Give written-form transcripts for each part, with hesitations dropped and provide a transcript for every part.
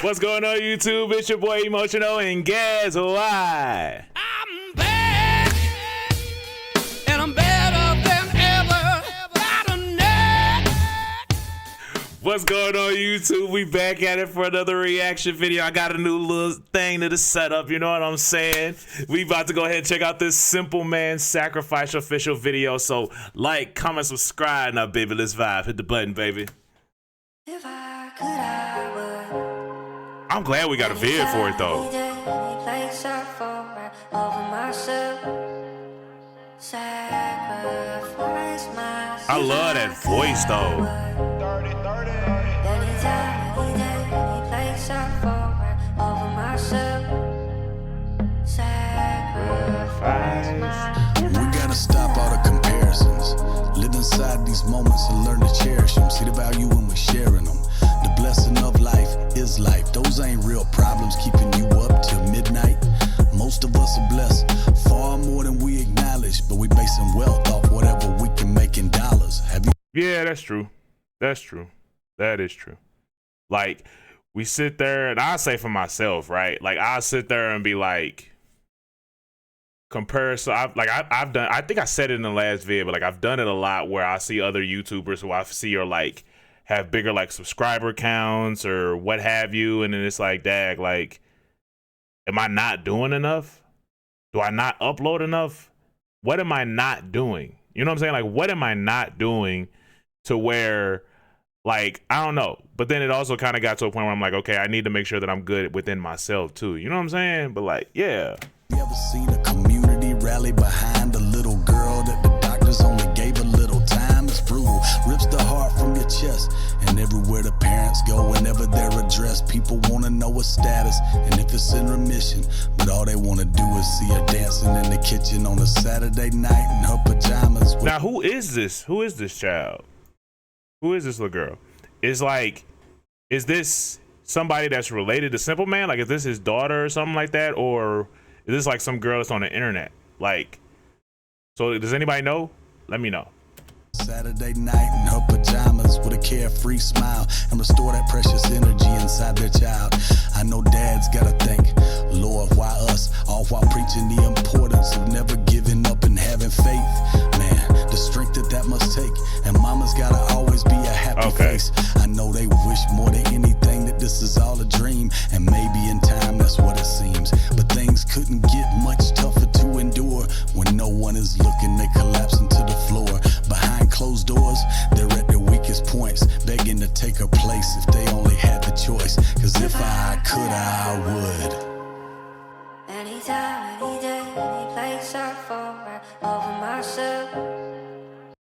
What's going on, YouTube? It's your boy Emotional, and guess why? I'm bad, and I'm better than ever. Got a nut. What's going on, YouTube? We back at it for another reaction video. I got a new little thing to the setup, you know what I'm saying? We about to go ahead and check out this Cymple Man Sacrifice official video. So like, comment, subscribe. Now, baby, let's vibe. Hit the button, baby. If I could, I would. I'm glad we got a vid for it, though. I love that voice, though. We gotta stop all the comparisons. Live inside these moments and learn to cherish them. See the value when we're sharing them. The blessing of life is life. Those ain't real problems keeping you up till midnight. Most of us are blessed far more than we acknowledge, but we basing wealth off whatever we can make in dollars. Have you? Yeah, that's true. That's true. That is true. Like, we sit there, and I say for myself, right? Like, I sit there and be like, compare. So I've done, I think I said it in the last video, but like I've done it a lot where I see other YouTubers who I see are like have bigger like subscriber counts or what have you, and then it's like, dag, like, am I not doing enough? Do I not upload enough? What am I not doing? You know what I'm saying? Like, what am I not doing to where, like, I don't know. But then it also kind of got to a point where I'm like, okay, I need to make sure that I'm good within myself too. You know what I'm saying? But like, yeah. You ever seen a community rally behind a little girl that the doctors only gave a little time? It's brutal, rips the heart from your chest. And everywhere the parents go, whenever they're addressed, people want to know a status and if it's in remission. But all they want to do is see her dancing in the kitchen on a Saturday night in her pajamas. Now, who is this? Who is this child? Who is this little girl? Is like, is this somebody that's related to Cymple Man? Like, is this his daughter or something like that? Or is this like some girl that's on the internet? Like, so does anybody know? Let me know. Saturday night in her pajamas with a carefree smile and restore that precious energy inside their child. I know dads gotta thank Lord, why us? All while preaching the importance of never giving up and having faith. Man, the strength that must take. And mama's gotta always be a happy face. I know they wish more than anything that this is all a dream, and maybe in time that's what it seems. But things couldn't get much tougher to endure. When no one is looking, they collapse into the floor. Behind closed doors, they're at their weakest points, begging to take her place if they only had the choice. Cause if I could, I would. Anytime, any day, any place I fall right over myself.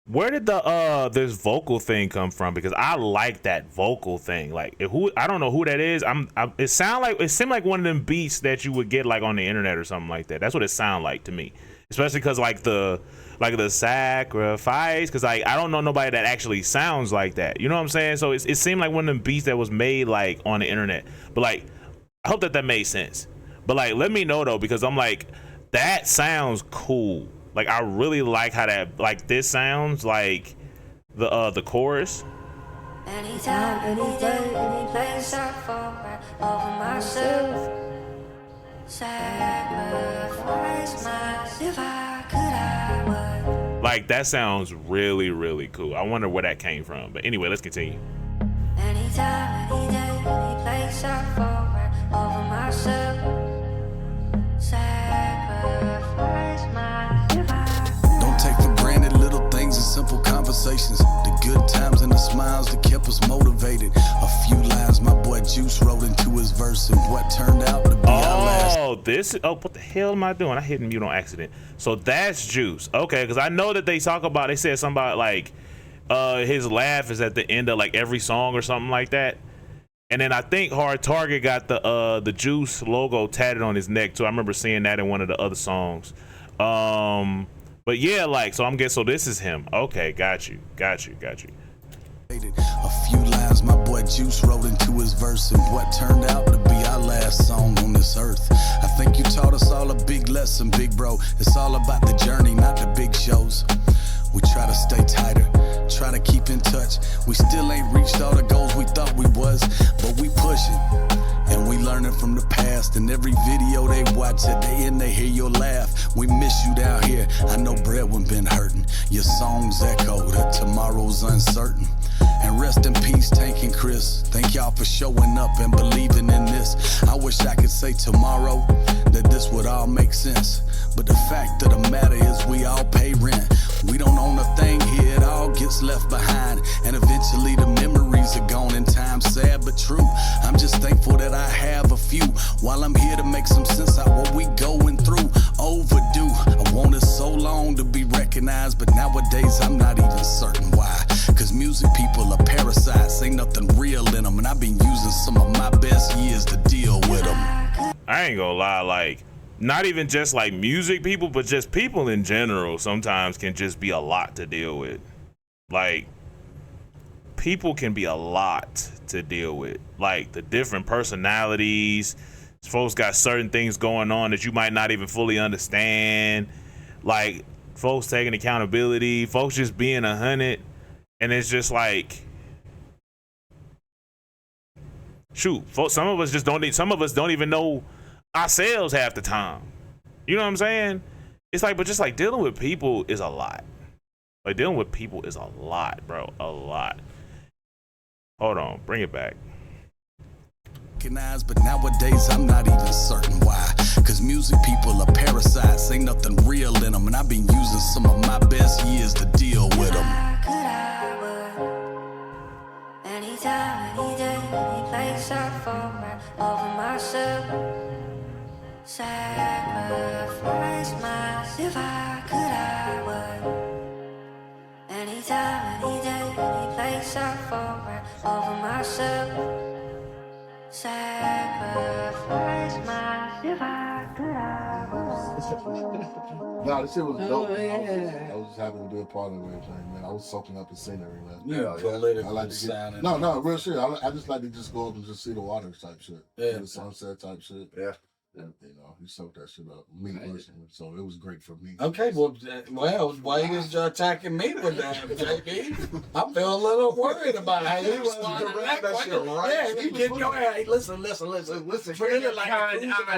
Where did the this vocal thing come from? Because I like that vocal thing. Like, who, I don't know who that is. It seemed like one of them beats that you would get like on the internet or something like that. That's what it sounded like to me. Especially because like the sacrifice, because like I don't know nobody that actually sounds like that. You know what I'm saying? So it seemed like one of them beats that was made like on the internet. But like, I hope that made sense. But like, let me know though, because I'm like, that sounds cool. Like, I really like how that, like, this sounds like the chorus. Anytime, any day, any place I fall right over myself. Sacrifice myself. If I could, I would. Like, that sounds really, really cool. I wonder where that came from. But anyway, let's continue. Anytime, any day, any place I fall right over myself. Sacrifice myself. Don't take for granted little things and simple conversations. The good times and the smiles that kept us motivated. A few lines my boy Juice wrote into his verse, and what turned out to be our last. What the hell am I doing? I hit mute on accident. So that's Juice. Okay, because I know that they said something about like his laugh is at the end of like every song or something like that. And then I think Hard Target got the Juice logo tatted on his neck too. I remember seeing that in one of the other songs. But yeah, like, so I'm guessing, so this is him. Okay, got you. A few lines my boy Juice wrote into his verse, and what turned out to be our last song on this earth. I think you taught us all a big lesson, big bro. It's all about the journey, not the big shows. We try to stay tighter, try to keep in touch. We still ain't reached all the goals we thought we was, but we pushing. And learning from the past. And every video they watch at the end, they hear your laugh. We miss you down here. I know Bredwin been hurting. Your songs echo that tomorrow's uncertain. And rest in peace, Tank and Chris. Thank y'all for showing up and believing in this. I wish I could say tomorrow that this would all make sense. But the fact of the matter is we all pay rent. We don't own a thing here, it all gets left behind. And eventually the memories are gone in time, sad but true. I'm just thankful that I have a few, while I'm here to make some sense out what we going through. Overdue, I wanted so long to be recognized, but nowadays I'm not even certain why. Cause music people are parasites, ain't nothing real in them. And I've been using some of my best years to deal with them. I ain't gonna lie, like, not even just like music people, but just people in general sometimes can just be a lot to deal with. Like, people can be a lot to deal with. Like, the different personalities, folks got certain things going on that you might not even fully understand. Like, folks taking accountability, folks just being 100. And it's just like, shoot, folks, some of us don't even know ourselves half the time. You know what I'm saying? It's like, but just like dealing with people is a lot. Like, dealing with people is a lot, bro. A lot. Hold on, bring it back. But nowadays I'm not even certain why. Cause music people are parasites, ain't nothing real in them. And I've been using some of my best years to deal with them. Anytime, any day, any place I fall right over myself. Sacrifice myself if I could, I would. Anytime, any day, any place I fall right over myself. Sacrifice myself if I could, I would. Nah, this shit was dope. I was just happy to be a part of everything, man. I was soaking up the scenery, man. Political I like to sounding. no, real shit. I just like to just go up and just see the water type shit. Yeah. The sunset type shit. Yeah. And, you know, you soak that shit up. Me personally. So it was great for me. Okay, well, why you just attacking me with that, JB? I feel a little worried about how you respond to that shit, right? Yeah, you get your hey, listen. Forget it like I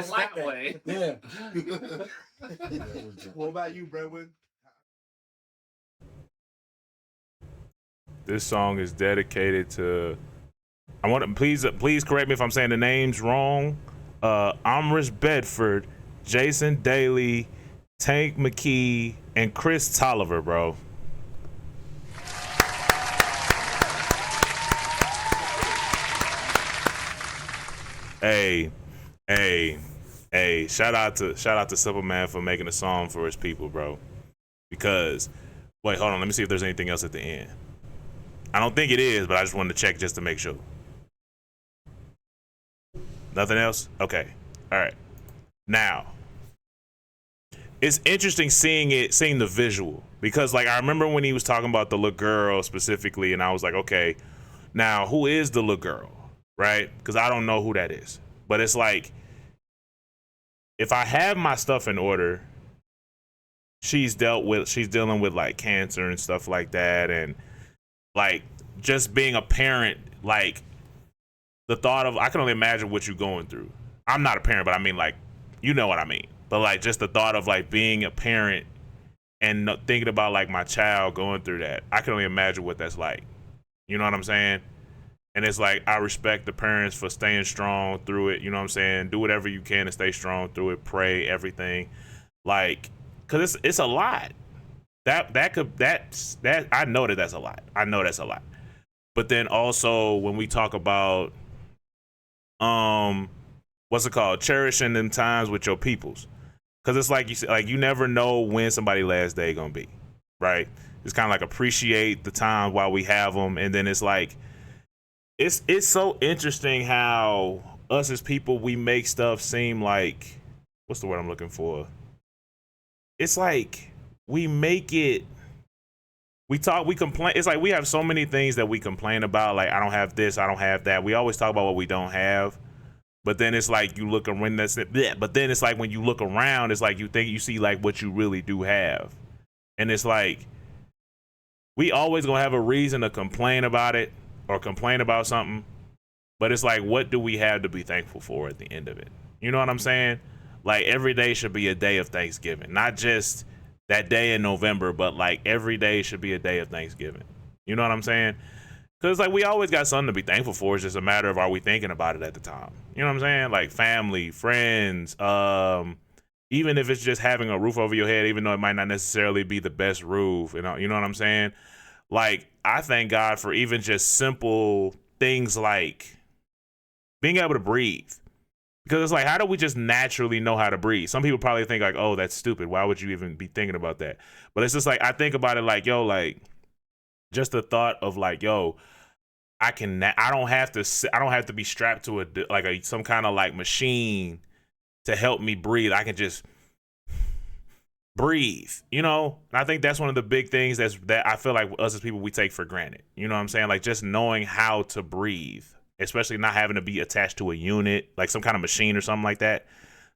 like that way. Yeah. What about you, Bredwin? This song is dedicated to, I want to, please correct me if I'm saying the names wrong. Amrish Bedford, Jason Daly, Tank McKee, and Chris Tolliver, bro. Hey, shout out to Cymple Man for making a song for his people, bro. Because, wait, hold on, let me see if there's anything else at the end. I don't think it is, but I just wanted to check just to make sure. Nothing else? Okay. All right. Now, it's interesting seeing the visual, because like I remember when he was talking about the little girl specifically, and I was like, okay, now who is the little girl, right? Because I don't know who that is. But it's like, if I have my stuff in order, she's dealing with like cancer and stuff like that, and like just being a parent, like the thought of, I can only imagine what you're going through. I'm not a parent, but I mean, like, you know what I mean. But like just the thought of like being a parent and thinking about like my child going through that, I can only imagine what that's like. You know what I'm saying? And it's like, I respect the parents for staying strong through it. You know what I'm saying? Do whatever you can to stay strong through it. Pray, everything. Like, cause it's a lot. That I know that's a lot. I know that's a lot. But then also when we talk about what's it called? Cherishing them times with your peoples. Cause it's like you never know when somebody's last day gonna be, right? It's kind of like appreciate the time while we have them, and then it's like, it's so interesting how us as people, we make stuff seem like, what's the word I'm looking for? It's like we make it, we complain. It's like we have so many things that we complain about. Like, I don't have this, I don't have that. We always talk about what we don't have. But then it's like you look around, but then it's like when you look around, it's like you think you see like what you really do have. And it's like, we always gonna have a reason to complain about it or complain about something. But it's like, what do we have to be thankful for at the end of it? You know what I'm saying? Like, every day should be a day of Thanksgiving, not just that day in November, but like every day should be a day of Thanksgiving. You know what I'm saying? Because like we always got something to be thankful for. It's just a matter of, are we thinking about it at the time? You know what I'm saying? Like family, friends, even if it's just having a roof over your head, even though it might not necessarily be the best roof, you know what I'm saying? Like, I thank God for even just simple things like being able to breathe. Because it's like, how do we just naturally know how to breathe? Some people probably think like, oh, that's stupid. Why would you even be thinking about that? But it's just like, I think about it like, yo, like just the thought of like, yo, I don't have to be strapped to some kind of like machine to help me breathe. I can just breathe, you know? And I think that's one of the big things that I feel like us as people, we take for granted. You know what I'm saying? Like just knowing how to breathe, especially not having to be attached to a unit, like some kind of machine or something like that.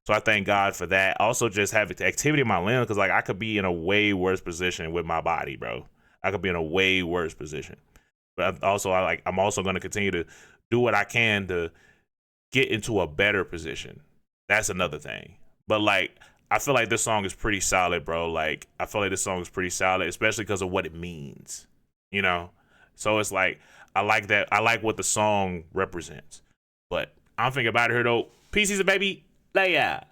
So I thank God for that. Also just having the activity in my limbs, because like I could be in a way worse position with my body, bro. I could be in a way worse position. But I'm also going to continue to do what I can to get into a better position. That's another thing. But like, I feel like this song is pretty solid, bro. Like, I feel like this song is pretty solid, especially because of what it means, you know? So it's like, I like that. I like what the song represents. But I'm thinking about it here, though. PC's a baby. Leia.